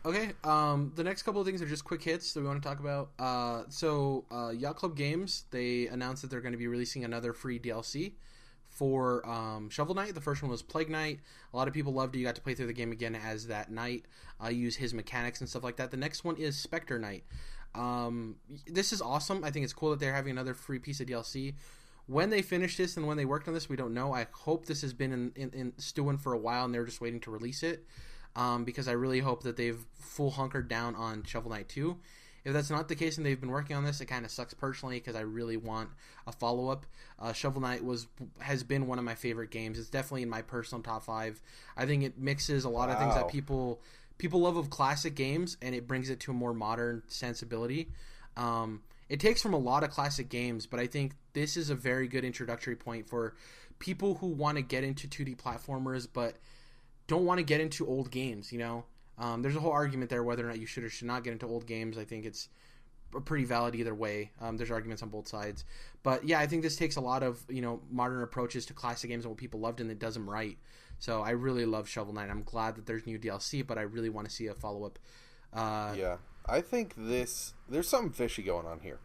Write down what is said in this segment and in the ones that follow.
Okay. The next couple of things are just quick hits that we want to talk about. Yacht Club Games, they announced that they're going to be releasing another free DLC for Shovel Knight. The first one was Plague Knight. A lot of people loved it. You got to play through the game again as that knight, use his mechanics and stuff like that. The next one is Spectre Knight. This is awesome. I think it's cool that they're having another free piece of DLC. When they finish this and when they worked on this, we don't know. I hope this has been in stewing for a while and they're just waiting to release it. Because I really hope that they've full hunkered down on Shovel Knight 2. If that's not the case and they've been working on this, it kind of sucks personally because I really want a follow-up. Shovel Knight has been one of my favorite games. It's definitely in my personal top 5. I think it mixes a lot of things that people love of classic games, and it brings it to a more modern sensibility. It takes from a lot of classic games, but I think this is a very good introductory point for people who want to get into 2D platformers but don't want to get into old games, you know? There's a whole argument there whether or not you should or should not get into old games. I think it's pretty valid either way. There's arguments on both sides. But yeah, I think this takes a lot of, modern approaches to classic games and what people loved and it does them right. So I really love Shovel Knight. I'm glad that there's new DLC, but I really want to see a follow-up. Yeah. I think there's something fishy going on here.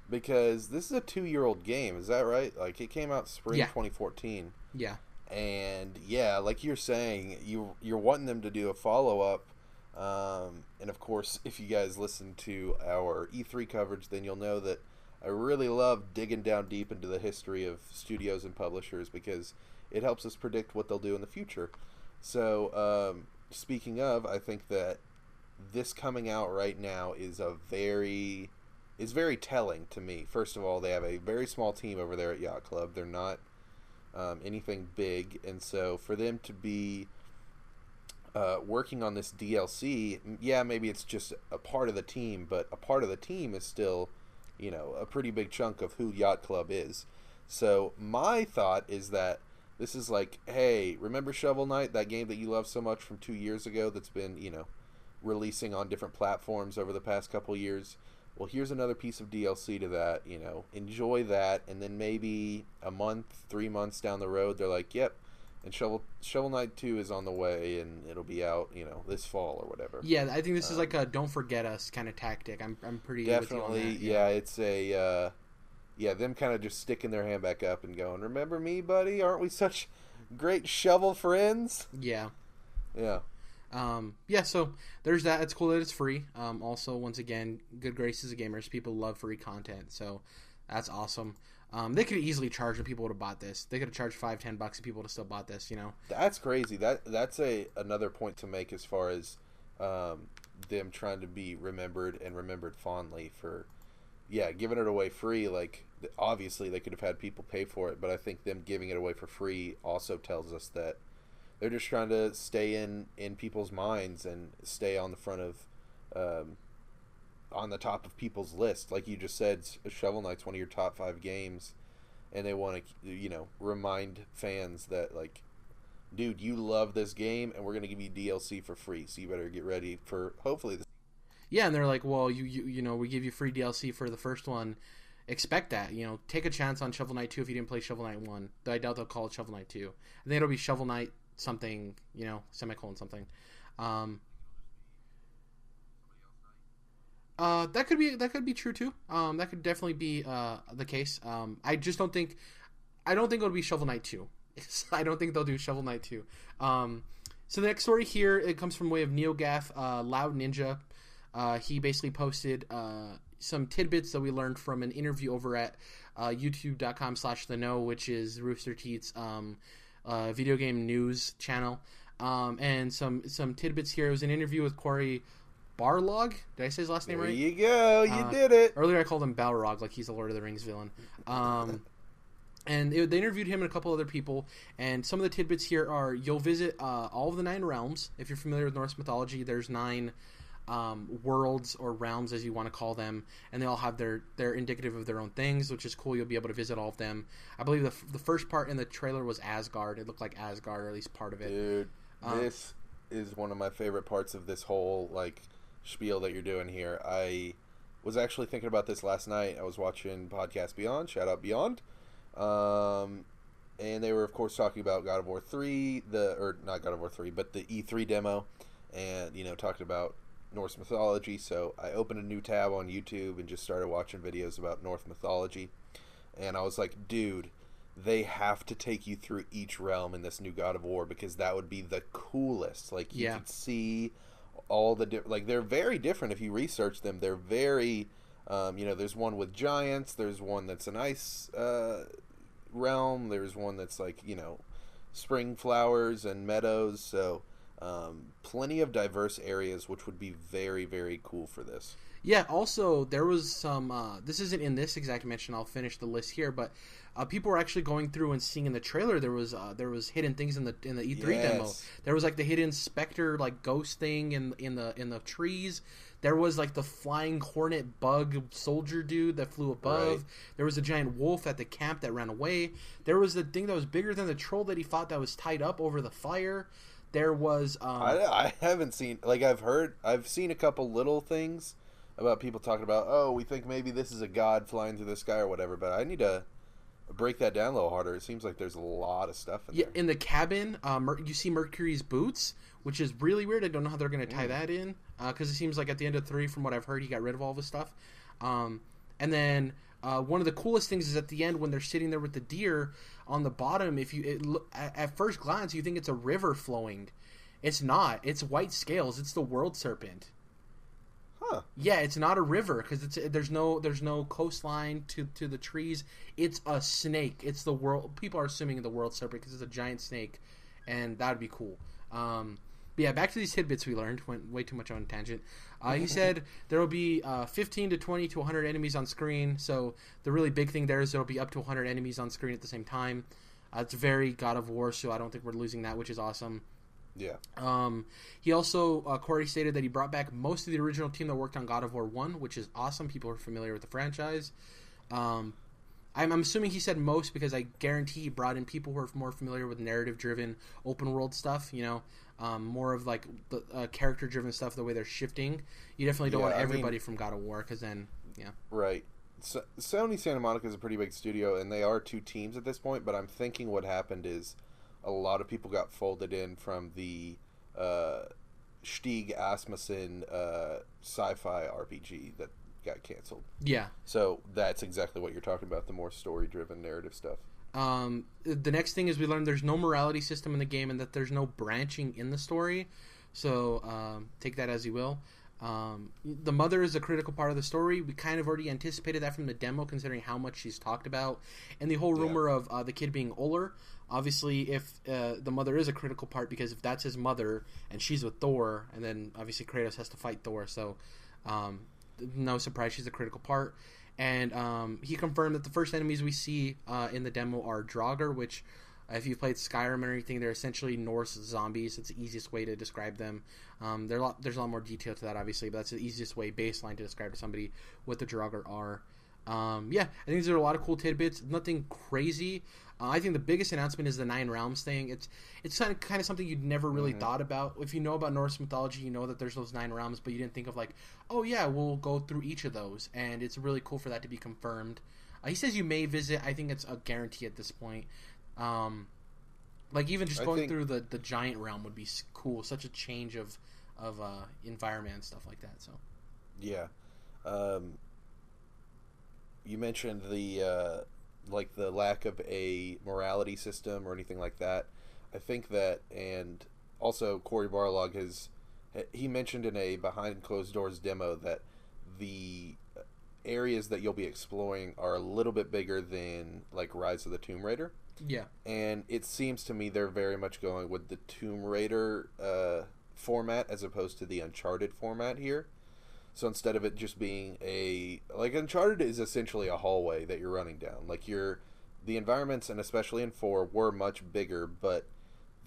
Because this is a 2-year-old game, is that right? Like, it came out spring 2014. Yeah. And yeah, like you're saying, you're wanting them to do a follow-up. And of course, if you guys listen to our E3 coverage, then you'll know that I really love digging down deep into the history of studios and publishers because it helps us predict what they'll do in the future. So, speaking of, I think that this coming out right now is very telling to me. First of all, they have a very small team over there at Yacht Club. They're not anything big, and so for them to be working on this DLC, yeah, maybe it's just a part of the team, but a part of the team is still, a pretty big chunk of who Yacht Club is. So my thought is that this is like, hey, remember Shovel Knight, that game that you loved so much from 2 years ago that's been, releasing on different platforms over the past couple years? Well, here's another piece of DLC to that, enjoy that, and then maybe a month, 3 months down the road, they're like, yep, and Shovel Knight 2 is on the way, and it'll be out, this fall or whatever. Yeah, I think this is like a don't forget us kind of tactic. I'm pretty definitely, with you on that. Yeah, it's them kind of just sticking their hand back up and going, remember me, buddy? Aren't we such great shovel friends? Yeah. Yeah. So there's that. It's cool that it's free. Also, once again, good graces of gamers. People love free content, so that's awesome. They could easily charge when people would have bought this. They could have charged $5-10 if people would have still bought this. That's crazy. That's another point to make as far as them trying to be remembered and remembered fondly for, giving it away free. Like, obviously they could have had people pay for it, but I think them giving it away for free also tells us that they're just trying to stay in people's minds and stay on the front of, on the top of people's list. Like you just said, Shovel Knight's one of your top 5 games, and they want to, remind fans that, like, dude, you love this game, and we're going to give you DLC for free, so you better get ready for, hopefully, this. Yeah, and they're like, well, we give you free DLC for the first one. Expect that, take a chance on Shovel Knight 2 if you didn't play Shovel Knight 1. Though I doubt they'll call it Shovel Knight 2. I think it'll be Shovel Knight something, semicolon something. That could be true too. That could definitely be the case. I don't think it'll be Shovel Knight 2. I don't think they'll do Shovel Knight 2. So the next story here, it comes from way of NeoGaf, Loud Ninja. He basically posted some tidbits that we learned from an interview over at youtube.com/theknow, which is Rooster Teeth's video game news channel. And some tidbits here. It was an interview with Corey Barlog. Did I say his last name right? There you go. You did it. Earlier I called him Balrog, like he's a Lord of the Rings villain. And they interviewed him and a couple other people. And some of the tidbits here are, you'll visit all of the 9 realms. If you're familiar with Norse mythology, there's 9 worlds or realms, as you want to call them, and they all have they're indicative of their own things, which is cool. You'll be able to visit all of them. I believe the first part in the trailer was Asgard. It looked like Asgard, or at least part of it. Dude, this is one of my favorite parts of this whole spiel that you're doing here. I was actually thinking about this last night. I was watching Podcast Beyond. Shout out Beyond. And they were, of course, talking about God of War 3, not God of War 3, but the E3 demo, and talking about Norse mythology, so I opened a new tab on YouTube and just started watching videos about Norse mythology. And I was like, dude, they have to take you through each realm in this new God of War because that would be the coolest. Like, you could see all the like, they're very different if you research them. They're very, there's one with giants. There's one that's an ice realm. There's one that's like, spring flowers and meadows. So plenty of diverse areas, which would be very, very cool for this. Yeah, also, there was some, this isn't in this exact mention, I'll finish the list here, but people were actually going through and seeing in the trailer, there was hidden things in the E3 demo. There was, like, the hidden specter, like, ghost thing in the trees. There was, like, the flying hornet bug soldier dude that flew above. Right. There was a giant wolf at the camp that ran away. There was the thing that was bigger than the troll that he fought that was tied up over the fire. There was... I haven't seen... Like, I've seen a couple little things about people talking about, oh, we think maybe this is a god flying through the sky or whatever, but I need to break that down a little harder. It seems like there's a lot of stuff in there. In the cabin, you see Mercury's boots, which is really weird. I don't know how they're going to tie that in, because it seems like at the end of 3, from what I've heard, he got rid of all of his stuff. And then one of the coolest things is at the end when they're sitting there with the deer on the bottom. At first glance, you think it's a river flowing. It's not. It's white scales. It's the world serpent. Huh. Yeah, it's not a river because there's no coastline to the trees. It's a snake. It's the world. People are assuming the world serpent because it's a giant snake, and that would be cool. But yeah, back to these tidbits we learned. Went way too much on a tangent. He said there will be 15 to 20 to 100 enemies on screen. So the really big thing there is there will be up to 100 enemies on screen at the same time. It's very God of War, so I don't think we're losing that, which is awesome. Yeah. He also, Corey stated that he brought back most of the original team that worked on God of War 1, which is awesome. People are familiar with the franchise. I'm assuming he said most because I guarantee he brought in people who are more familiar with narrative-driven, open-world stuff, more of like the character-driven stuff, the way they're shifting. You definitely don't want everybody from God of War because then, yeah. Right. So, Sony Santa Monica is a pretty big studio, and they are 2 teams at this point, but I'm thinking what happened is a lot of people got folded in from the Stieg Asmussen sci-fi RPG that got canceled. Yeah. So that's exactly what you're talking about, the more story-driven narrative stuff. The next thing is we learned there's no morality system in the game and that there's no branching in the story. So take that as you will. The mother is a critical part of the story. We kind of already anticipated that from the demo, considering how much she's talked about. And the whole rumor of the kid being Uller. Obviously, if the mother is a critical part, because if that's his mother and she's with Thor, and then obviously Kratos has to fight Thor, so no surprise she's a critical part. And he confirmed that the first enemies we see in the demo are Draugr, which, if you've played Skyrim or anything, they're essentially Norse zombies. It's the easiest way to describe them. There's a lot more detail to that, obviously, but that's the easiest way, baseline, to describe to somebody what the Draugr are. I think these are a lot of cool tidbits. Nothing crazy. I think the biggest announcement is the 9 realms thing. It's kind of something you'd never really thought about. If you know about Norse mythology, you know that there's those 9 realms, but you didn't think of like, oh yeah, we'll go through each of those, and it's really cool for that to be confirmed. He says you may visit. I think it's a guarantee at this point. Like even just going through the giant realm would be cool. Such a change of environment and stuff like that. So yeah. You mentioned the the lack of a morality system or anything like that. I think that, and also Cory Barlog he mentioned in a behind closed doors demo that the areas that you'll be exploring are a little bit bigger than like Rise of the Tomb Raider. Yeah. And it seems to me they're very much going with the Tomb Raider format as opposed to the Uncharted format here. So instead of it just being Uncharted is essentially a hallway that you're running down. Like the environments, and especially in 4, were much bigger, but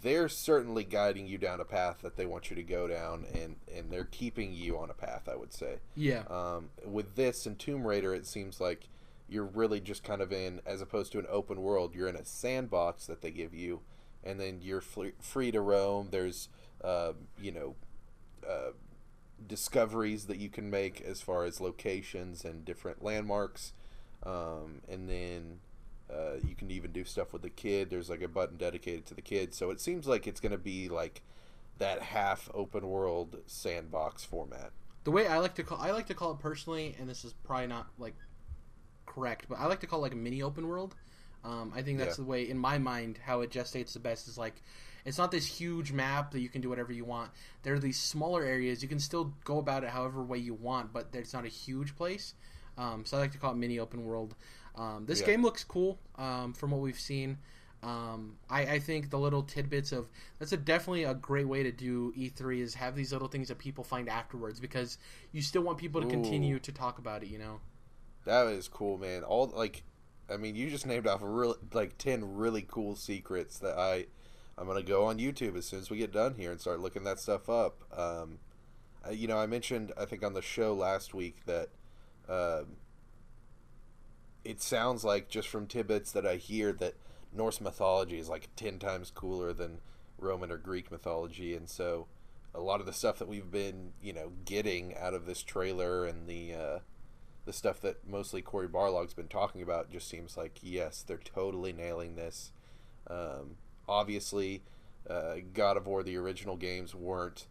they're certainly guiding you down a path that they want you to go down, and they're keeping you on a path, I would say. Yeah. With this and Tomb Raider, it seems like you're really just kind of in, as opposed to an open world, you're in a sandbox that they give you, and then you're free to roam. There's, discoveries that you can make as far as locations and different landmarks, and then you can even do stuff with the kid. There's like a button dedicated to the kid, so it seems like it's going to be like that half open world sandbox format. The way I like to call it personally, and this is probably not like correct, but I like to call it like a mini open world. I think that's the way, in my mind, how it gestates the best is like, it's not this huge map that you can do whatever you want. There are these smaller areas. You can still go about it however way you want, but it's not a huge place. So I like to call it mini open world. This game looks cool from what we've seen. I think the little tidbits of that's definitely a great way to do E3 is have these little things that people find afterwards, because you still want people to continue to talk about it. That is cool, man. You just named off 10 really cool secrets that I'm gonna go on YouTube as soon as we get done here and start looking that stuff up. I mentioned, I think on the show last week, that it sounds like, just from tidbits that I hear, that Norse mythology is like 10 times cooler than Roman or Greek mythology, and so a lot of the stuff that we've been getting out of this trailer and the stuff that mostly Cory Barlog's been talking about just seems like, yes, they're totally nailing this. Obviously, God of War, the original games, weren't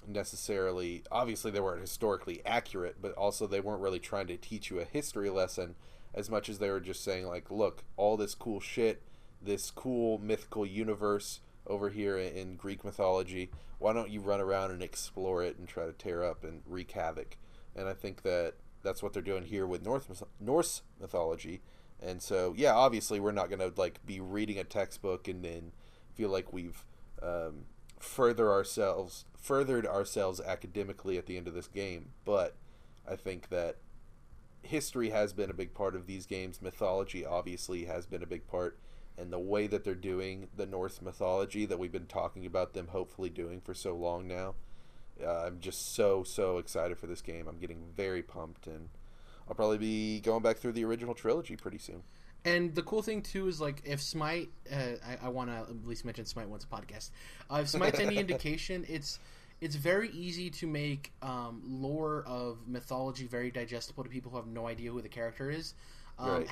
necessarily, obviously they weren't historically accurate, but also they weren't really trying to teach you a history lesson as much as they were just saying, like, look, all this cool shit, this cool mythical universe over here in Greek mythology, why don't you run around and explore it and try to tear up and wreak havoc? And I think that's what they're doing here with Norse mythology. And so, yeah, obviously we're not going to be reading a textbook and then feel like we've furthered ourselves academically at the end of this game. But I think that history has been a big part of these games. Mythology obviously has been a big part. And the way that they're doing the Norse mythology that we've been talking about them hopefully doing for so long now, I'm just so excited for this game. I'm getting very pumped, and I'll probably be going back through the original trilogy pretty soon. And the cool thing too is, like, if Smite, I want to at least mention Smite once a podcast. If Smite's any indication, it's very easy to make lore of mythology very digestible to people who have no idea who the character is. Right.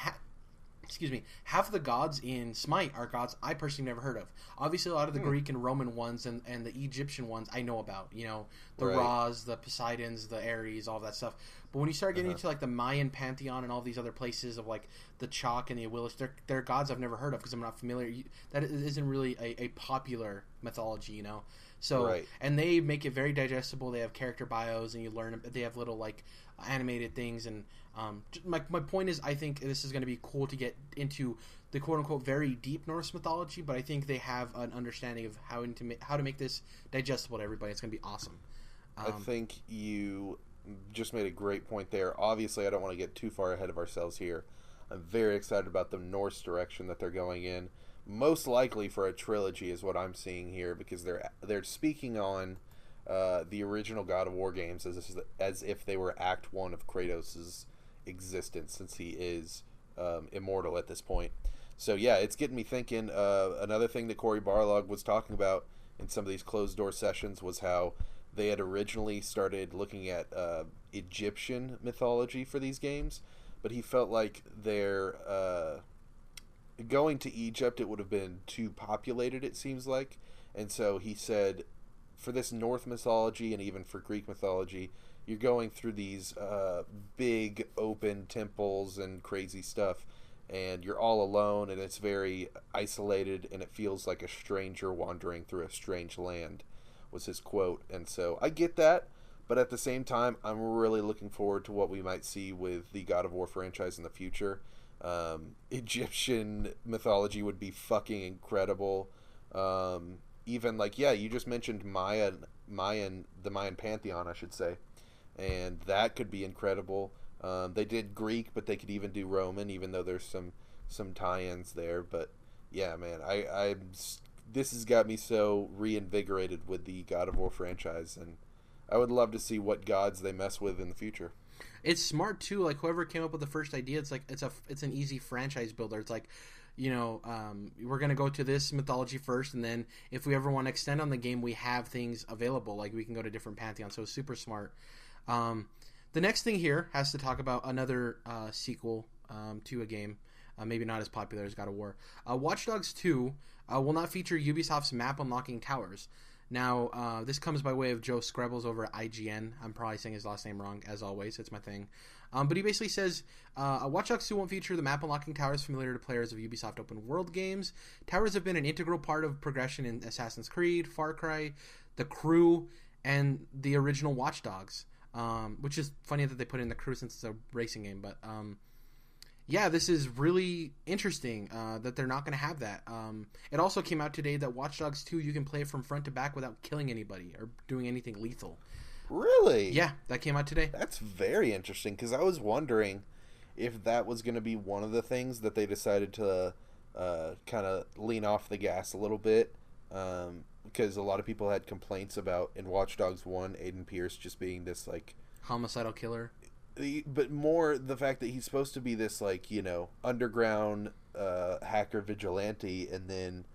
Half of the gods in Smite are gods I personally never heard of. Obviously, a lot of the Greek and Roman ones and the Egyptian ones I know about. The Ra's, the Poseidons, the Ares, all that stuff. But when you start getting into the Mayan pantheon and all these other places of the Chalk and the Awilish, they're gods I've never heard of because I'm not familiar. That isn't really a popular mythology, So and they make it very digestible. They have character bios, and you learn. They have little animated things, and my point is, I think this is going to be cool to get into the quote unquote very deep Norse mythology, but I think they have an understanding of how to make this digestible to everybody. It's going to be awesome. I think you just made a great point there. Obviously, I don't want to get too far ahead of ourselves here. I'm very excited about the Norse direction that they're going in. Most likely for a trilogy is what I'm seeing here, because they're speaking on the original God of War games as if they were Act 1 of Kratos' existence, since he is immortal at this point. So yeah, it's getting me thinking. Another thing that Cory Barlog was talking about in some of these closed door sessions was how they had originally started looking at Egyptian mythology for these games, but he felt like they're going to Egypt, it would have been too populated, it seems like. And so he said, for this Norse mythology and even for Greek mythology, you're going through these big open temples and crazy stuff, and you're all alone, and it's very isolated, and it feels like a stranger wandering through a strange land, was his quote. And so I get that, but at the same time, I'm really looking forward to what we might see with the God of War franchise in the future. Egyptian mythology would be fucking incredible. Even you just mentioned the Mayan pantheon, I should say, and that could be incredible. They did Greek, but they could even do Roman, even though there's some tie-ins there. But yeah, man, this has got me so reinvigorated with the God of War franchise, and I would love to see what gods they mess with in the future. It's smart too. Whoever came up with the first idea, it's an easy franchise builder. It's we're gonna go to this mythology first, and then if we ever want to extend on the game, we have things available. We can go to different pantheons. So it's super smart. The next thing here has to talk about another sequel to a game, maybe not as popular as God of War. Watch Dogs 2 will not feature Ubisoft's map unlocking towers. Now, this comes by way of Joe Screbbles over at IGN. I'm probably saying his last name wrong, as always. It's my thing. But he basically says, Watch Dogs 2 won't feature the map unlocking towers familiar to players of Ubisoft open world games. Towers have been an integral part of progression in Assassin's Creed, Far Cry, The Crew, and the original Watch Dogs. Which is funny that they put in The Crew since it's a racing game. But yeah, this is really interesting that they're not going to have that. It also came out today that Watch Dogs 2, you can play it from front to back without killing anybody or doing anything lethal. Really? Yeah, that came out today. That's very interesting, because I was wondering if that was going to be one of the things that they decided to kind of lean off the gas a little bit, because a lot of people had complaints about, in Watch Dogs 1, Aiden Pierce just being this, like... homicidal killer. But more the fact that he's supposed to be this, like, you know, underground hacker vigilante, and then...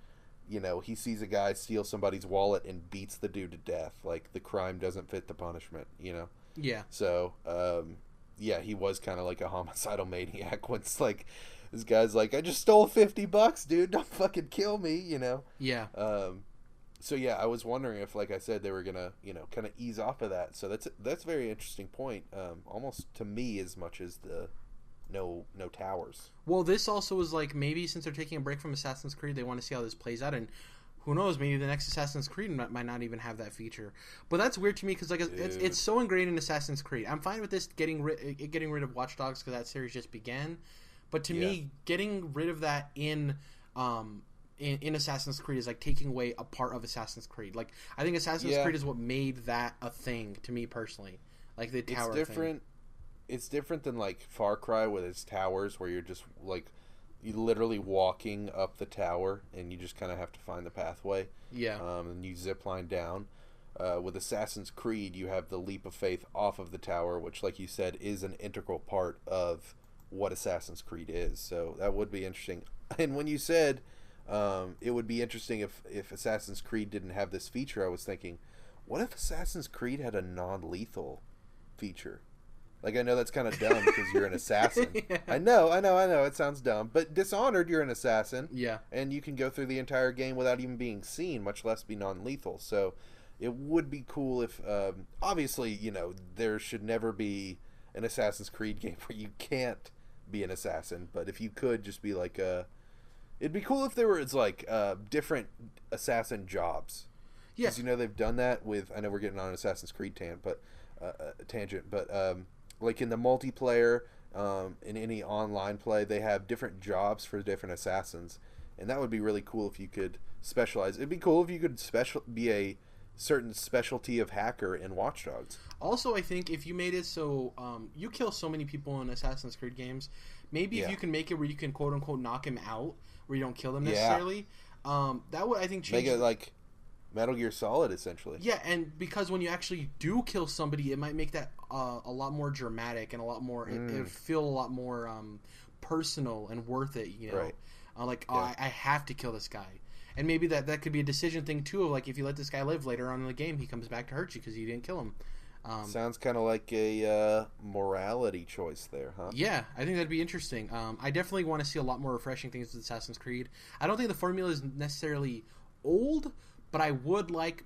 you know, he sees a guy steal somebody's wallet and beats the dude to death. Like, the crime doesn't fit the punishment, you know? Yeah. So, yeah, he was kind of like a homicidal maniac when it's like, this guy's like, I just stole $50, dude. Don't fucking kill me, you know? Yeah. So, yeah, I was wondering if, like I said, they were going to, you know, kind of ease off of that. So that's a very interesting point. Almost to me as much as the... No towers. Well, this also is like, maybe since they're taking a break from Assassin's Creed, they want to see how this plays out, and who knows, maybe the next Assassin's Creed might not even have that feature. But that's weird to me because, like, it's so ingrained in Assassin's Creed. I'm fine with this getting rid of Watch Dogs because that series just began, but to me, getting rid of that in Assassin's Creed is like taking away a part of Assassin's Creed. Like, I think Assassin's Creed is what made that a thing to me personally. Like the tower thing. It's different than, like, Far Cry with its towers, where you're just, like, you literally walking up the tower, and you just kind of have to find the pathway. Yeah. And you zip line down. With Assassin's Creed, you have the leap of faith off of the tower, which, like you said, is an integral part of what Assassin's Creed is. So that would be interesting. And when you said it would be interesting if Assassin's Creed didn't have this feature, I was thinking, what if Assassin's Creed had a non-lethal feature? Like, I know that's kind of dumb because you're an assassin. Yeah. I know. It sounds dumb. But Dishonored, you're an assassin. Yeah. And you can go through the entire game without even being seen, much less be non-lethal. So it would be cool if... obviously, you know, there should never be an Assassin's Creed game where you can't be an assassin. But if you could just be like a... It'd be cool if there was, like, different assassin jobs. Yeah. Because, you know, they've done that with... I know we're getting on an Assassin's Creed tangent, but... like in the multiplayer, in any online play, they have different jobs for different assassins, and that would be really cool if you could specialize. It'd be cool if you could be a certain specialty of hacker in Watch Dogs. Also, I think if you made it so you kill so many people in Assassin's Creed games, maybe if you can make it where you can quote unquote knock him out, where you don't kill them necessarily, that would, I think, change. Make it like Metal Gear Solid, essentially. Yeah, and because when you actually do kill somebody, it might make that a lot more dramatic and a lot more. It feel a lot more personal and worth it. You know, right. I have to kill this guy, and maybe that could be a decision thing too. Of like, if you let this guy live later on in the game, he comes back to hurt you because you didn't kill him. Sounds kind of like a morality choice there, huh? Yeah, I think that'd be interesting. I definitely want to see a lot more refreshing things with Assassin's Creed. I don't think the formula is necessarily old, but I would like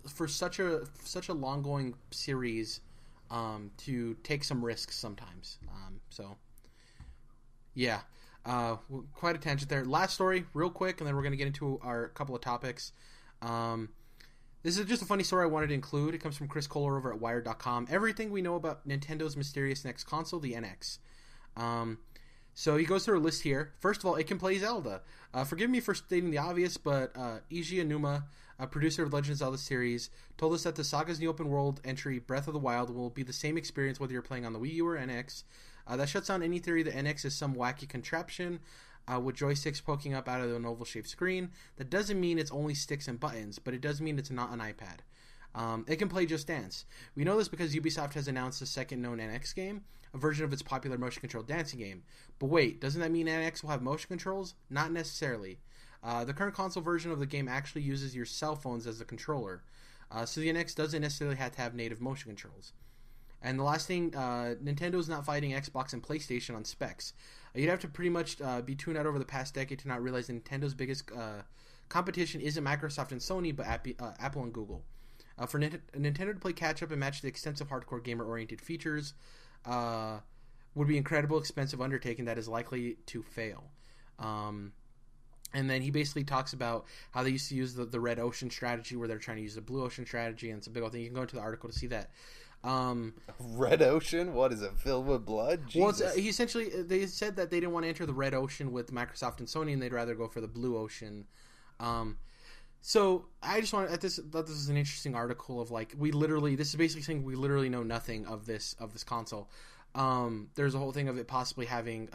for such a long going series to take some risks sometimes. So yeah, quite a tangent there. Last story, real quick, and then we're going to get into our couple of topics. This is just a funny story I wanted to include. It comes from Chris Kohler over at Wired.com. Everything we know about Nintendo's mysterious next console, the NX. So he goes through a list here. First of all, it can play Zelda. Forgive me for stating the obvious, but Eiji Aonuma, a producer of Legend of Zelda series, told us that the saga's new open world entry, Breath of the Wild, will be the same experience whether you're playing on the Wii U or NX. That shuts down any theory that NX is some wacky contraption with joysticks poking up out of an oval-shaped screen. That doesn't mean it's only sticks and buttons, but it does mean it's not an iPad. It can play Just Dance. We know this because Ubisoft has announced a second known NX game, a version of its popular motion-controlled dancing game. But wait, doesn't that mean NX will have motion controls? Not necessarily. The current console version of the game actually uses your cell phones as the controller. So the NX doesn't necessarily have to have native motion controls. And the last thing, Nintendo's not fighting Xbox and PlayStation on specs. You'd have to pretty much be tuned out over the past decade to not realize Nintendo's biggest competition isn't Microsoft and Sony, but Apple and Google. For Nintendo to play catch-up and match the extensive hardcore gamer-oriented features would be an incredible, expensive undertaking that is likely to fail. And then he basically talks about how they used to use the red ocean strategy, where they're trying to use the blue ocean strategy, and it's a big old thing. You can go into the article to see that. Red ocean? What is it, filled with blood? Jesus. Well, he essentially, they said that they didn't want to enter the red ocean with Microsoft and Sony, and they'd rather go for the blue ocean. So I just thought this is an interesting article of like, this is basically saying we literally know nothing of this console. There's a whole thing of it possibly having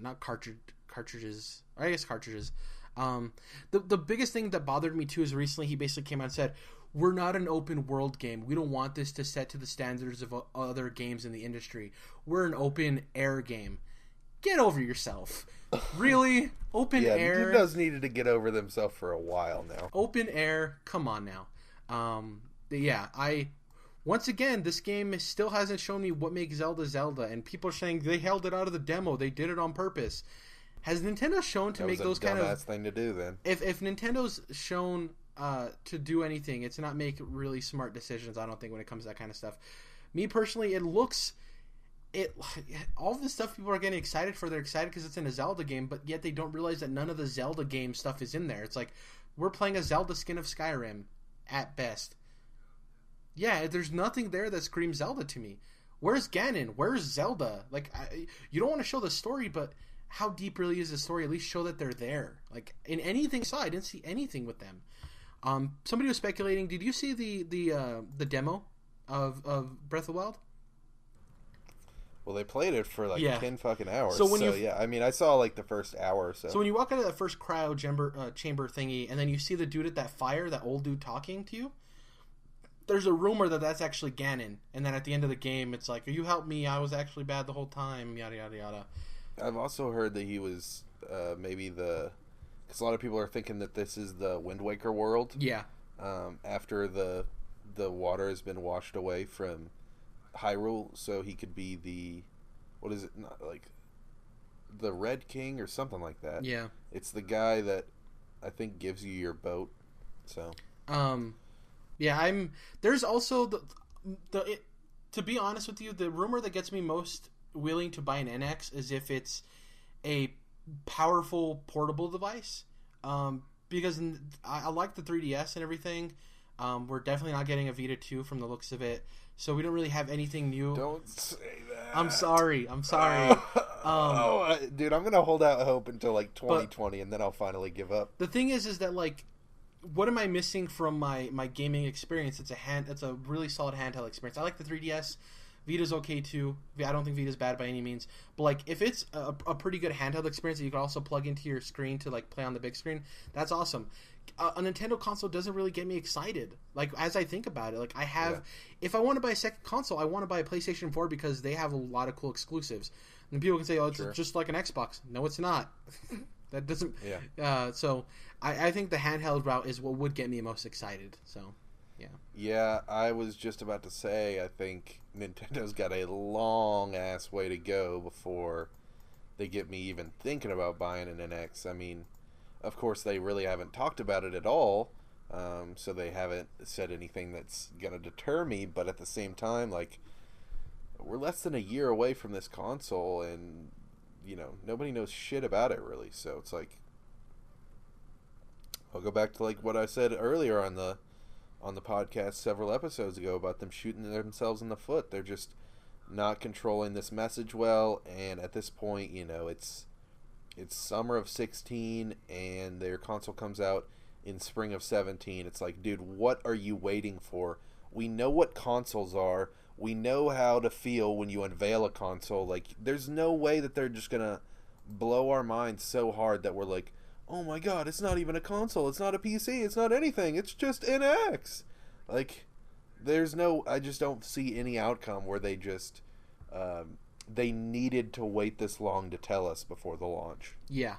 not cartridges, or I guess cartridges. The biggest thing that bothered me too is recently he basically came out and said, we're not an open world game. We don't want this to set to the standards of other games in the industry. We're an open air game. Get over yourself. Really? Open air? Nintendo's needed to get over themselves for a while now. Open air? Come on now. Once again, this game still hasn't shown me what makes Zelda Zelda, and people are saying they held it out of the demo. They did it on purpose. Has Nintendo shown to make those kind of... That was a dumbass thing to do, then. If Nintendo's shown to do anything, it's not make really smart decisions, I don't think, when it comes to that kind of stuff. Me, personally, all this stuff people are getting excited for, they're excited because it's in a Zelda game, but yet they don't realize that none of the Zelda game stuff is in there. It's like, we're playing a Zelda skin of Skyrim, at best. Yeah, there's nothing there that screams Zelda to me. Where's Ganon? Where's Zelda? Like, you don't want to show the story, but how deep really is the story? At least show that they're there. Like, in anything I saw, I didn't see anything with them. Somebody was speculating. Did you see the demo of Breath of the Wild? Well, they played it for 10 fucking hours. Yeah, I mean, I saw like the first hour or so. So when you walk into that first cryo chamber thingy, and then you see the dude at that fire, that old dude talking to you, there's a rumor that that's actually Ganon, and then at the end of the game, it's like, you helped me, I was actually bad the whole time, yada yada yada. I've also heard that he was maybe because a lot of people are thinking that this is the Wind Waker world. Yeah. After the water has been washed away from Hyrule, so he could be the, what is it, not like the Red King or something like that. Yeah. It's the guy that I think gives you your boat. So. Yeah, there's also to be honest with you, the rumor that gets me most willing to buy an NX is if it's a powerful portable device. Because I like the 3DS and everything. We're definitely not getting a Vita 2 from the looks of it. So we don't really have anything new. Don't say that. I'm sorry. Dude, I'm going to hold out hope until like 2020 and then I'll finally give up. The thing is that like, what am I missing from my gaming experience? It's a really solid handheld experience. I like the 3DS. Vita's okay too. I don't think Vita's bad by any means. But like, if it's a pretty good handheld experience that you can also plug into your screen to like play on the big screen, that's awesome. A Nintendo console doesn't really get me excited. Like, as I think about it, like if I want to buy a second console, I want to buy a PlayStation 4 because they have a lot of cool exclusives. And people can say, "Oh, it's just like an Xbox." No, it's not. That doesn't. Yeah. So I think the handheld route is what would get me most excited. So. Yeah. Yeah, I was just about to say, I think Nintendo's got a long ass way to go before they get me even thinking about buying an NX. I mean, of course, they really haven't talked about it at all, so they haven't said anything that's gonna deter me. But at the same time, like, we're less than a year away from this console, and nobody knows shit about it really. So it's like, I'll go back to like what I said earlier on the podcast several episodes ago about them shooting themselves in the foot. They're just not controlling this message well, and at this point, it's summer of 16 and their console comes out in spring of 17. It's like, dude, what are you waiting for? We know what consoles are. We know how to feel when you unveil a console. Like, there's no way that they're just gonna blow our minds so hard that we're like, oh my god, it's not even a console, it's not a PC, it's not anything, it's just NX. Like, I just don't see any outcome where they just, they needed to wait this long to tell us before the launch. Yeah.